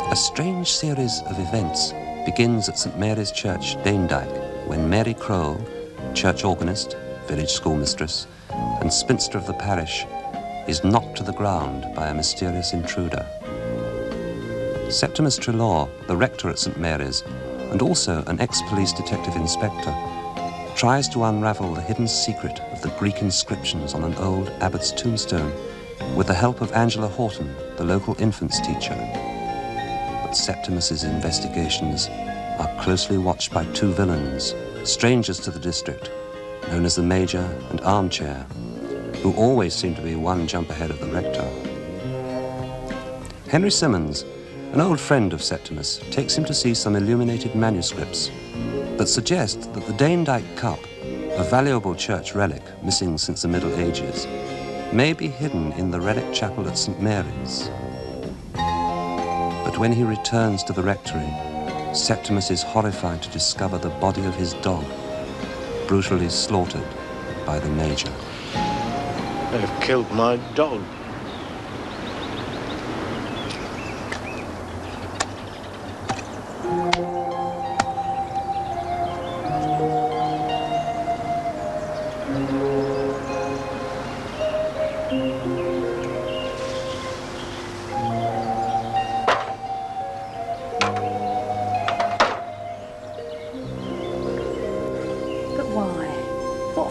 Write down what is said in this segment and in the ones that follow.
A strange series of events begins at St Mary's Church, Danedyke, when Mary Crowell, church organist, village schoolmistress, and spinster of the parish, is knocked to the ground by a mysterious intruder. Septimus Trelaw, the rector at St Mary's, and also an ex-police detective inspector, tries to unravel the hidden secret of the Greek inscriptions on an old abbot's tombstone with the help of Angela Horton, the local infants teacher. But Septimus's investigations are closely watched by two villains, strangers to the district, known as the Major and Armchair, who always seem to be one jump ahead of the rector. Henry Simmons, an old friend of Septimus, takes him to see some illuminated manuscripts that suggest that the Danedyke cup, a valuable church relic missing since the Middle Ages, may be hidden in the relic chapel at St Mary's. But when he returns to the rectory, Septimus is horrified to discover the body of his dog, brutally slaughtered by the Major. They've killed my dog.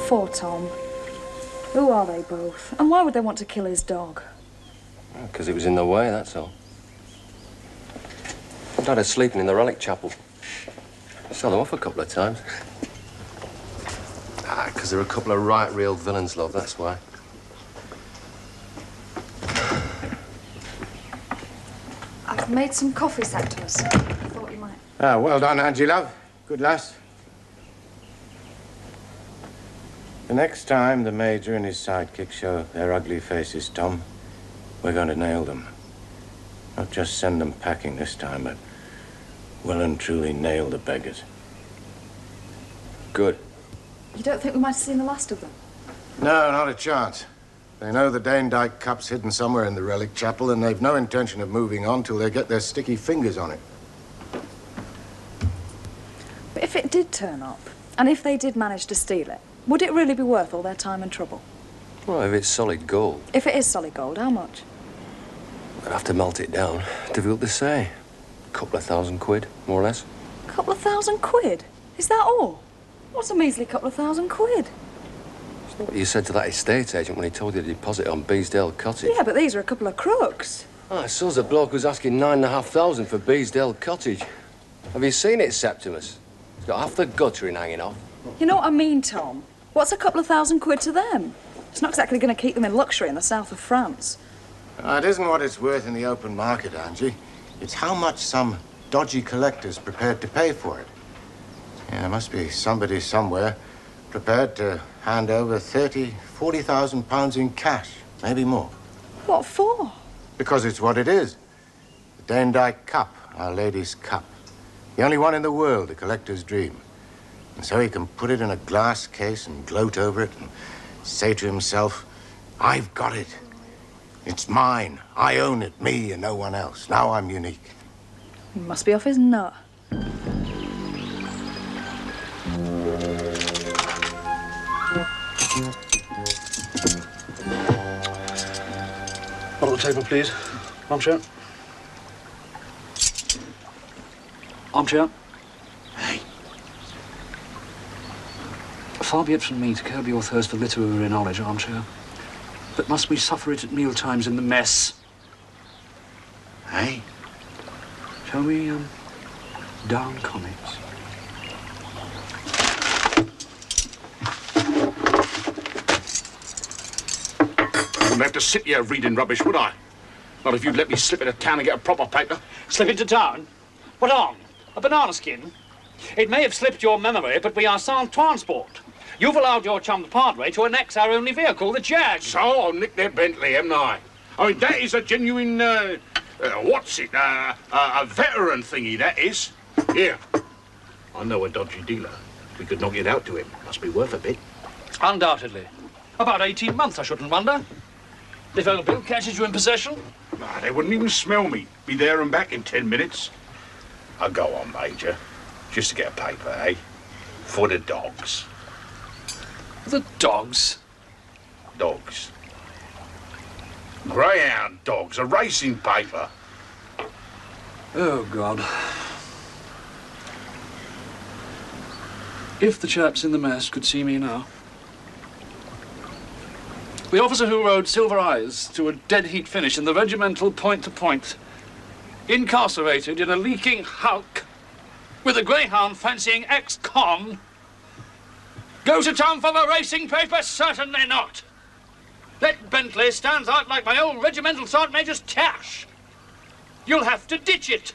For Tom? Who are they both? And why would they want to kill his dog? Because it was in the way, that's all. Dad is sleeping in the relic chapel. I saw them off a couple of times. Because they're a couple of right real villains, love, that's why. I've made some coffee, Septimus. I thought you might. Ah, well done, Angie, love. Good lass. The next time the Major and his sidekick show their ugly faces, Tom, we're going to nail them. Not just send them packing this time, but well and truly nail the beggars. Good. You don't think we might have seen the last of them? No, not a chance. They know the Danedyke cup's hidden somewhere in the relic chapel, and they've no intention of moving on till they get their sticky fingers on it. But if it did turn up, and if they did manage to steal it, would it really be worth all their time and trouble? Well, if it's solid gold. If it is solid gold, how much? I'd have to melt it down. Difficult to say. A couple of £1,000, more or less. A couple of £1,000? Is that all? What's a measly couple of £1,000? It's not what you said to that estate agent when he told you to deposit on Beesdale Cottage. Yeah, but these are a couple of crooks. I saw the bloke who's asking £9,500 for Beesdale Cottage. Have you seen it, Septimus? It's got half the guttering hanging off. You know what I mean, Tom? What's a couple of £1,000 to them? It's not exactly going to keep them in luxury in the south of France. It isn't what it's worth in the open market, Angie. It's how much some dodgy collector's prepared to pay for it. Yeah, there must be somebody somewhere prepared to hand over £30,000–40,000 in cash, maybe more. What for? Because it's what it is. The Danedyke Cup, Our Lady's Cup. The only one in the world, a collector's dream. And so he can put it in a glass case and gloat over it and say to himself, I've got it. It's mine. I own it, me and no one else. Now I'm unique. He must be off his nut. On the table, please. Armchair. Armchair. Hey. Far be it from me to curb your thirst for literary knowledge, Armchair. But must we suffer it at mealtimes in the mess? Hey. Shall we, down comics? I wouldn't have to sit here reading rubbish, would I? Not if you'd let me slip into town and get a proper paper. Slip into town? What on? A banana skin? It may have slipped your memory, but we are sans transport. You've allowed your chum, the Padre, to annex our only vehicle, the Jag. So I'll nick their Bentley, haven't I? I mean, that is a genuine, a veteran thingy, that is. Here, I know a dodgy dealer. We could knock it out to him. Must be worth a bit. Undoubtedly. About 18 months, I shouldn't wonder. If old Bill catches you in possession. Nah, they wouldn't even smell me. Be there and back in 10 minutes. I'll go on, Major. Just to get a paper, eh? For the dogs. The dogs? Dogs. Greyhound dogs, a racing paper. Oh, God. If the chaps in the mess could see me now. The officer who rode Silver Eyes to a dead heat finish in the regimental point-to-point, incarcerated in a leaking hulk, with a greyhound fancying ex-con, go to town for the racing paper? Certainly not. That Bentley stands out like my old regimental sergeant major's cash. You'll have to ditch it.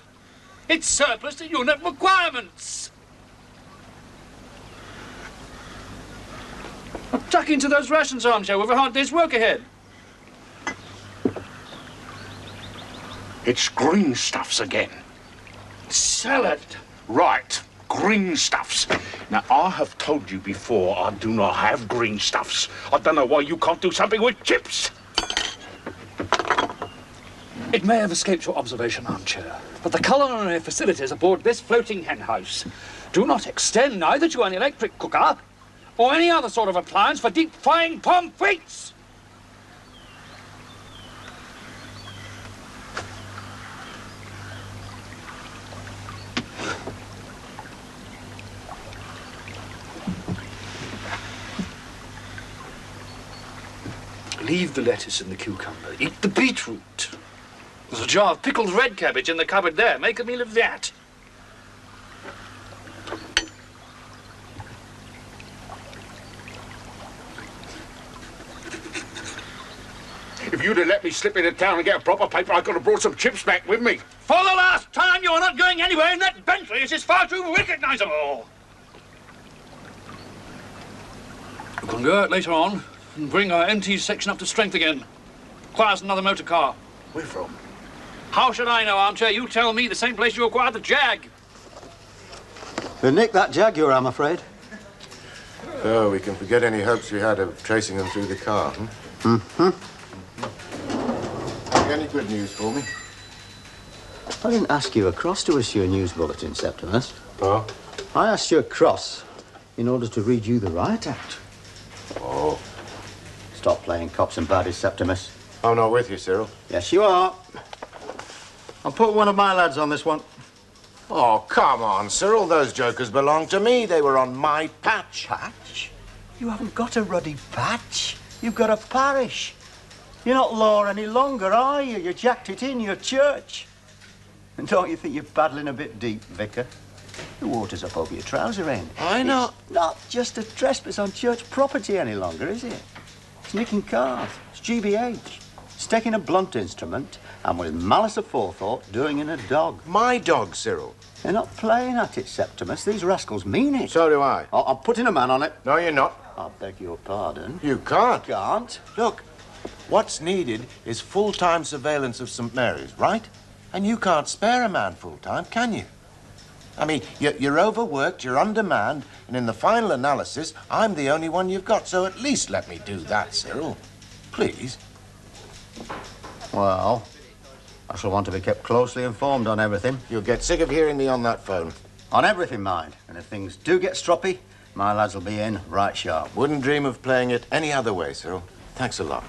It's surplus to unit requirements. Tuck into those rations, armchair. We've a hard day's work ahead. It's green stuffs again. Salad. Right, green stuffs. Now, I have told you before I do not have green stuffs. I don't know why you can't do something with chips. It may have escaped your observation, armchair, but the culinary facilities aboard this floating hen house do not extend neither to an electric cooker or any other sort of appliance for deep frying pommes frites. Leave the lettuce and the cucumber. Eat the beetroot. There's a jar of pickled red cabbage in the cupboard there. Make a meal of that. If you'd have let me slip into town and get a proper paper, I could have brought some chips back with me. For the last time, you are not going anywhere in that Bentley. It is far too recognizable. You can go out later on and bring our MT section up to strength again. Requires another motor car. Where from? How should I know, armchair? You tell me. The same place you acquired the Jag. They nicked that Jaguar, I'm afraid. Oh, we can forget any hopes we had of tracing them through the car, Have you any good news for me? I didn't ask you across to issue a news bulletin, Septimus. Oh? I asked you across in order to read you the riot act. Oh. Stop playing cops and baddies, Septimus. I'm not with you, Cyril. Yes, you are. I'll put one of my lads on this one. Oh, come on, Cyril. Those jokers belong to me. They were on my patch. Patch? You haven't got a ruddy patch. You've got a parish. You're not law any longer, are you? You jacked it in your church. And don't you think you're paddling a bit deep, Vicar? The water's up over your trouser end. I know. It's not just a trespass on church property any longer, is it? It's nicking cars. It's GBH. It's taking a blunt instrument and with malice aforethought doing in a dog. My dog, Cyril. They're not playing at it, Septimus. These rascals mean it. So do I. I'm putting a man on it. No, you're not. I beg your pardon. You can't. Can't? Look, what's needed is full-time surveillance of St Mary's, right? And you can't spare a man full-time, can you? I mean, you're overworked, you're undermanned, and in the final analysis, I'm the only one you've got. So at least let me do that, Cyril. Please. Well, I shall want to be kept closely informed on everything. You'll get sick of hearing me on that phone. On everything, mind. And if things do get stroppy, my lads will be in right sharp. Wouldn't dream of playing it any other way, Cyril. Thanks a lot.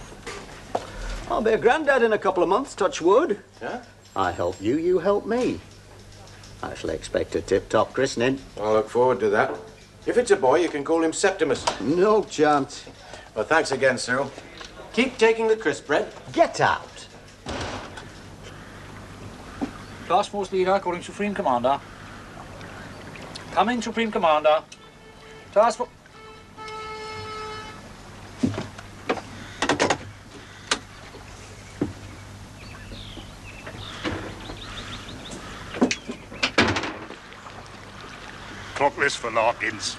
I'll be a granddad in a couple of months, touch wood. Yeah? I help you, you help me. I shall expect a tip-top christening. I'll look forward to that. If it's a boy, you can call him Septimus. No chance. Well, thanks again, Cyril. Keep taking the crisp bread. Get out. Task Force Leader calling Supreme Commander. Coming, Supreme Commander. Task Force... Clockless for Larkins.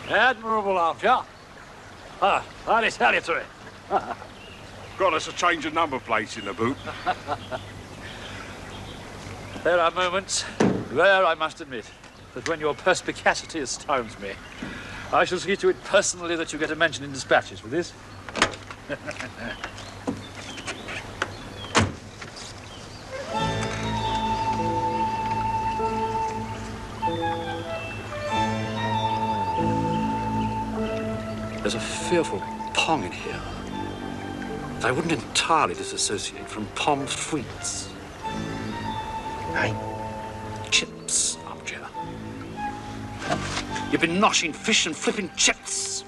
Admirable, armchair. Highly salutary. Got us a change of number plates in the boot. There are moments where I must admit that when your perspicacity astounds me, I shall see to it personally that you get a mention in dispatches for this. There's a fearful pong in here that I wouldn't entirely disassociate from pommes frites. Aye. Chips, Armchair. You've been noshing fish and flipping chips.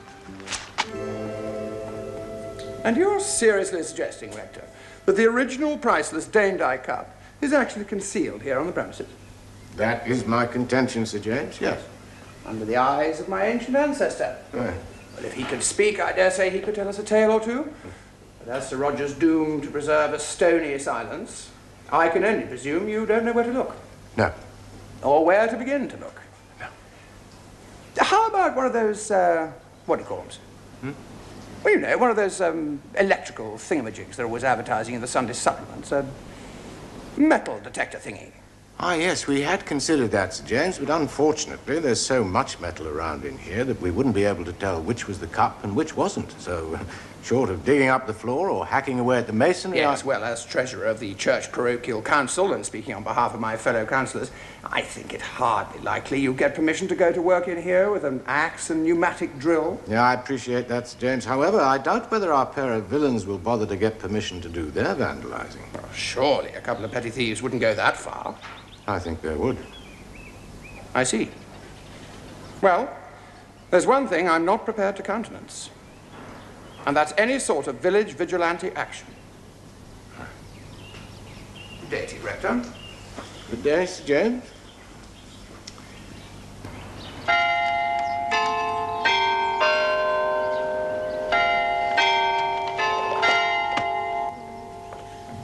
And you're seriously suggesting, Rector, that the original priceless Danedyke cup is actually concealed here on the premises? That is my contention, Sir James, yes. Under the eyes of my ancient ancestor. Aye. Well, if he could speak, I dare say he could tell us a tale or two. But as Sir Roger's doomed to preserve a stony silence, I can only presume you don't know where to look. No. Or where to begin to look. No. How about one of those, what do you call them? Well, you know, one of those electrical thingamajigs they're always advertising in the Sunday supplements. A metal detector thingy. Ah, yes, we had considered that, Sir James, but unfortunately there's so much metal around in here that we wouldn't be able to tell which was the cup and which wasn't. So, short of digging up the floor or hacking away at the masonry... Yes, well, as treasurer of the Church Parochial Council, and speaking on behalf of my fellow councillors, I think it hardly likely you get permission to go to work in here with an axe and pneumatic drill. Yeah, I appreciate that, Sir James. However, I doubt whether our pair of villains will bother to get permission to do their vandalising. Well, surely a couple of petty thieves wouldn't go that far. I think they would. I see. Well, there's one thing I'm not prepared to countenance, and that's any sort of village vigilante action. Good day to you, Rector. Good day, Sir James.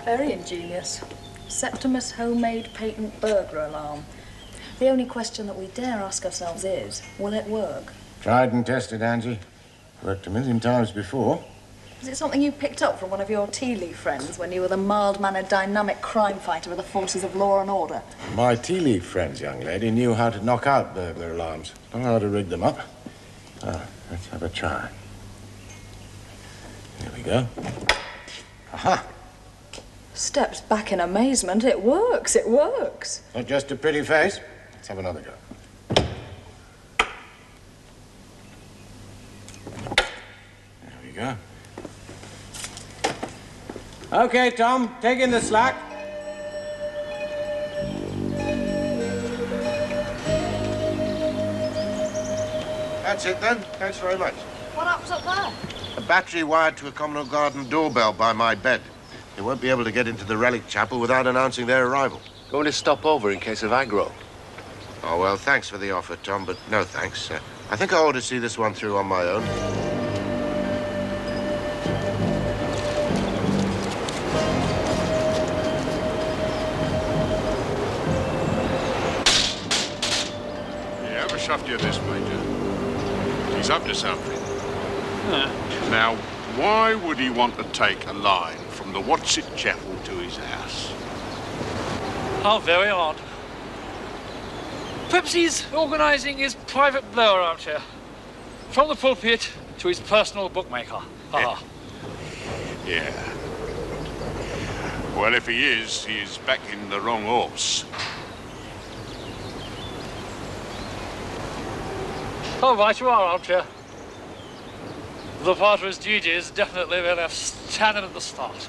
Very ingenious. Septimus homemade patent burglar alarm. The only question that we dare ask ourselves is, will it work? Tried and tested, Angie. Worked a million times before. Is it something you picked up from one of your tea leaf friends when you were the mild-mannered, dynamic crime fighter with the forces of law and order? My tea leaf friends, young lady, knew how to knock out burglar alarms. Know how to rig them up. Let's have a try. Here we go. Aha! Steps back in amazement. It works, it works. Not just a pretty face. Let's have another go. There we go. Okay, Tom, take in the slack. That's it then. Thanks very much. What happens up there? A battery wired to a communal garden doorbell by my bed. They won't be able to get into the relic chapel without announcing their arrival. Going to stop over in case of aggro. Oh, well, thanks for the offer, Tom, but no thanks. I think I ought to see this one through on my own. You ever shoved you this, Major? He's up to something. Now, why would he want to take a line from the What's-It Chapel to his house? How very odd. Perhaps he's organising his private blower out here. From the pulpit to his personal bookmaker. Ah. Yeah. Well, if he is, he's backing the wrong horse. Oh, right you are, Armchair. The Padre's duty is definitely been left standing at the start.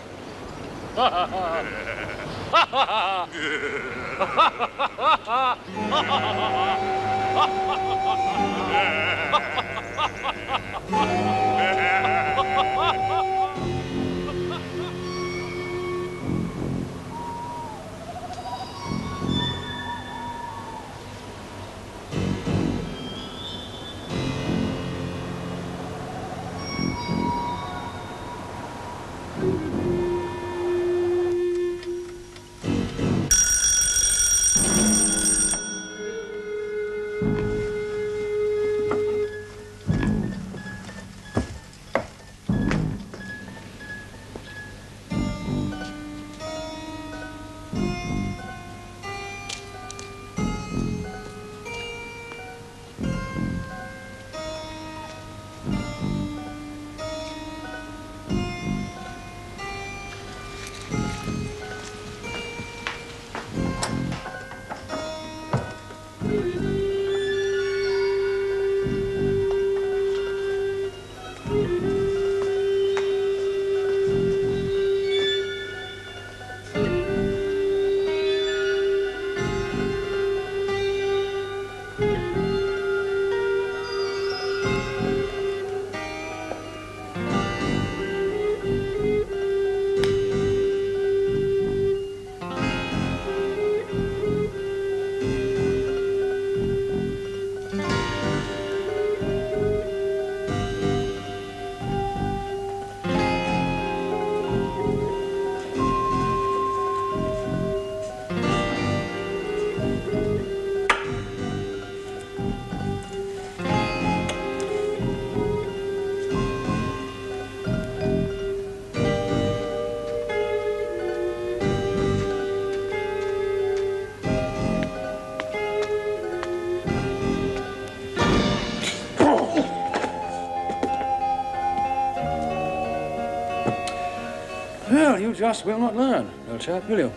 just will not learn, old chap, will you?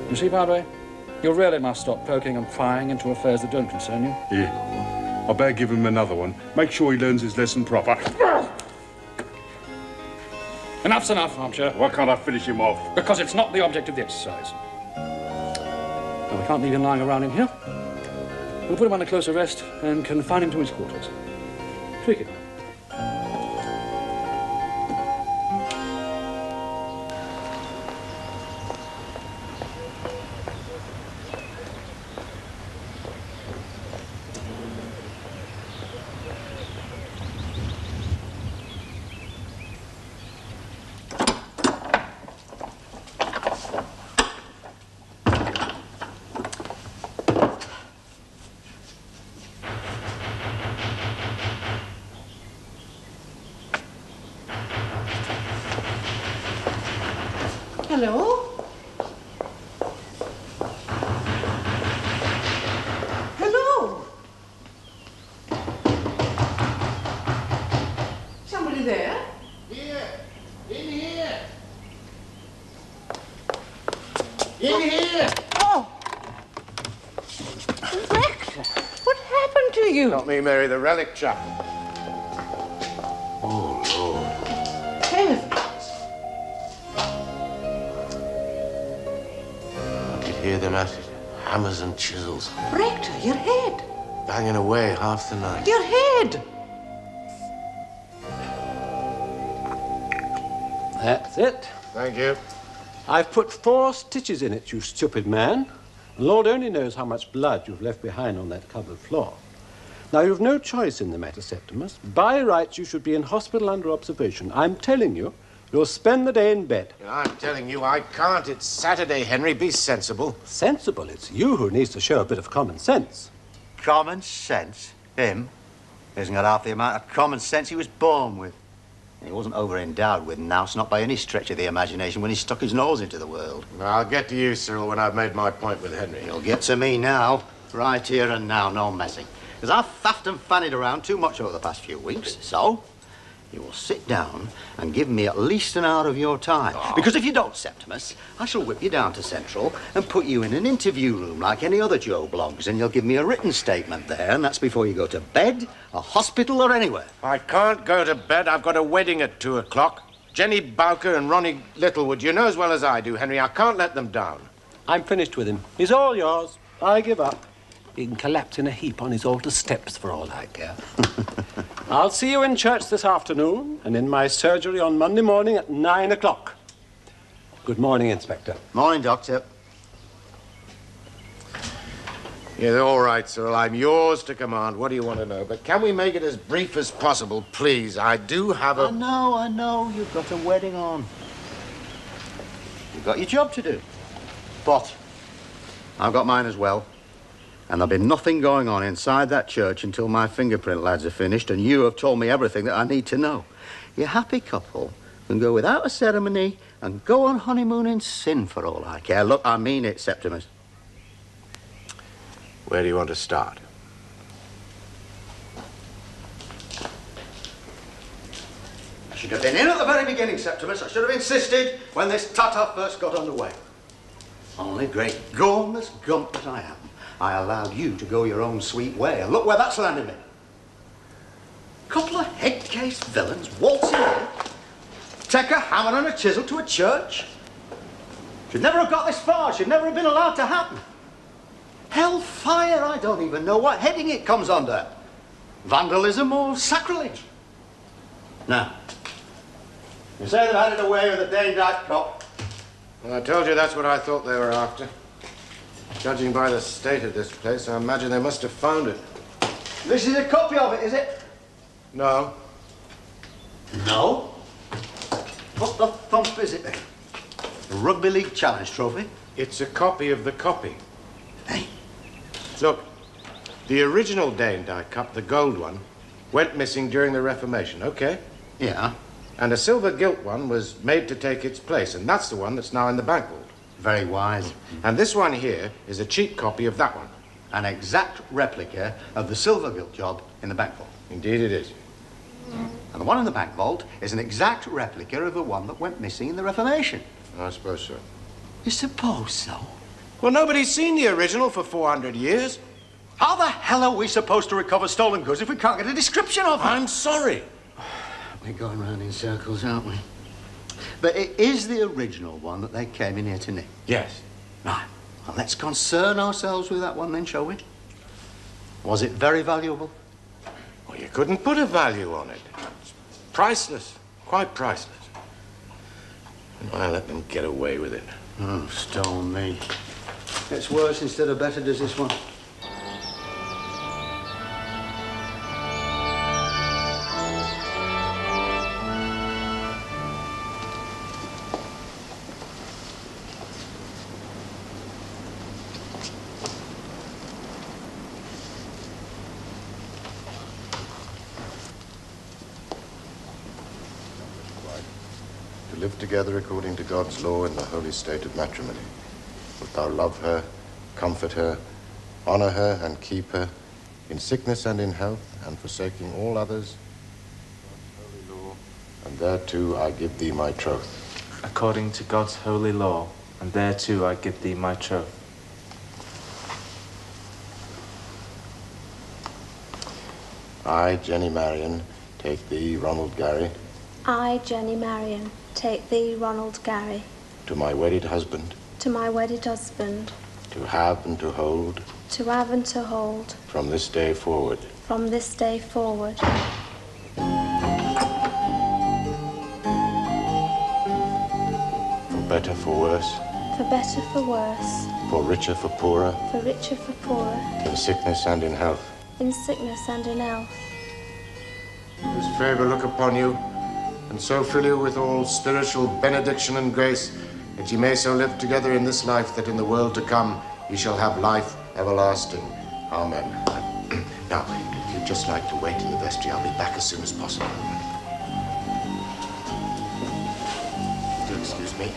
You see, Padre, you really must stop poking and prying into affairs that don't concern you. Yeah. I better give him another one. Make sure he learns his lesson proper. Enough's enough, Armchair. Why can't I finish him off? Because it's not the object of the exercise. Now, we can't leave him lying around in here. We'll put him under close arrest and confine him to his quarters. Tweak it. Hello? Hello? Somebody there? Here! In here! In here! Oh! Rector, what happened to you? Not me, Mary, the relic chap. Oh, Lord. Heavens! Hear them at it. Hammers and chisels. Rector, your head. Banging away half the night. Your head. That's it. Thank you. I've put 4 stitches in it, you stupid man. And Lord only knows how much blood you've left behind on that cupboard floor. Now, you've no choice in the matter, Septimus. By rights, you should be in hospital under observation. I'm telling you, you'll spend the day in bed. I'm telling you, I can't. It's Saturday, Henry. Be sensible. Sensible? It's you who needs to show a bit of common sense. Common sense? Him? He hasn't got half the amount of common sense he was born with. He wasn't over-endowed with nous, not by any stretch of the imagination, when he stuck his nose into the world. I'll get to you, Cyril, when I've made my point with Henry. You'll get to me now, right here and now, no messing. Because I've faffed and fannied around too much over the past few weeks, so you will sit down and give me at least an hour of your time. Oh. Because if you don't, Septimus, I shall whip you down to Central and put you in an interview room like any other Joe Bloggs, and you'll give me a written statement there, and that's before you go to bed, a hospital, or anywhere. I can't go to bed. I've got a wedding at 2 o'clock. Jenny Bowker and Ronnie Littlewood, you know as well as I do, Henry, I can't let them down. I'm finished with him. He's all yours. I give up. He can collapse in a heap on his altar steps for all I care. I'll see you in church this afternoon and in my surgery on Monday morning at 9 o'clock. Good morning, Inspector. Morning, Doctor. Yeah, all right, Cyril. I'm yours to command. What do you want to know? But can we make it as brief as possible, please? I do have a... I know. You've got a wedding on. You've got your job to do. But I've got mine as well. And there'll be nothing going on inside that church until my fingerprint lads are finished, and you have told me everything that I need to know. Your happy couple can go without a ceremony and go on honeymoon in sin for all I care. Look, I mean it, Septimus. Where do you want to start? I should have been in at the very beginning, Septimus. I should have insisted when this tata first got underway. Only great gormless gump that I am, I allowed you to go your own sweet way, and look where that's landed me. Couple of head-case villains waltzing in, take a hammer and a chisel to a church. Should never have got this far. Should never have been allowed to happen. Hellfire, I don't even know what heading it comes under. Vandalism or sacrilege. Now, you say they've had it away with the Danedyke cop. Well, I told you that's what I thought they were after. Judging by the state of this place, I imagine they must have found it. This is a copy of it, is it? No. No? What the thump is it then? A Rugby League Challenge trophy? It's a copy of the copy. Hey? Look, the original Danedyke Cup, the gold one, went missing during the Reformation, okay? Yeah. And a silver gilt one was made to take its place, and that's the one that's now in the bank vault. Very wise. And this one here is a cheap copy of that one. An exact replica of the silver gilt job in the bank vault. Indeed it is. And the one in the bank vault is an exact replica of the one that went missing in the Reformation. I suppose so. You suppose so? Well, nobody's seen the original for 400 years. How the hell are we supposed to recover stolen goods if we can't get a description of them? I'm sorry. We're going round in circles, aren't we? But it is the original one that they came in here to nick. Yes. Right. Well, let's concern ourselves with that one then, shall we? Was it very valuable? Well, you couldn't put a value on it. It's priceless. Quite priceless. And I let them get away with it. Oh, stone me. It's worse instead of better, does this one? To live together according to God's law in the holy state of matrimony. Wilt thou love her, comfort her, honor her, and keep her, in sickness and in health, and forsaking all others, God's holy law, and thereto I give thee my troth. According to God's holy law, and thereto I give thee my troth. I, Jenny Marion, take thee, Ronald Gary, I, Jenny Marion, take thee, Ronald Gary, to my wedded husband, to my wedded husband, to have and to hold, to have and to hold, from this day forward. from this day forward. For better, for worse, For better, for worse, for richer, for poorer, for richer, for poorer, in sickness and in health. in sickness and in health. His favor look upon you, and so fill you with all spiritual benediction and grace, that ye may so live together in this life, that in the world to come ye shall have life everlasting. Amen. Now, if you'd just like to wait in the vestry, I'll be back as soon as possible. Do excuse me.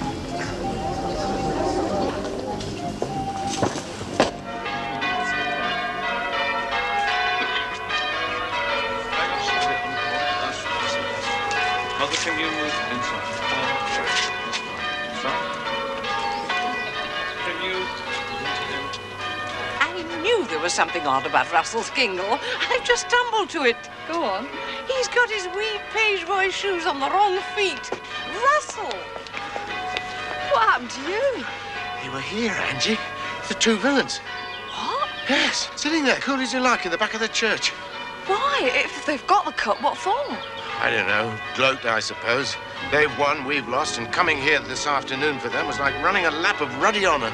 Mother, can you move inside? Sorry? Can you... I knew there was something odd about Russell's gingle. I've just stumbled to it. Go on. He's got his wee page boy shoes on the wrong feet. Russell! What happened to you? They were here, Angie. The two villains. What? Yes, sitting there, cool as you like, in the back of the church. Why? If they've got the cup, what for? I don't know. Gloat, I suppose. They've won, we've lost, and coming here this afternoon for them was like running a lap of ruddy honor.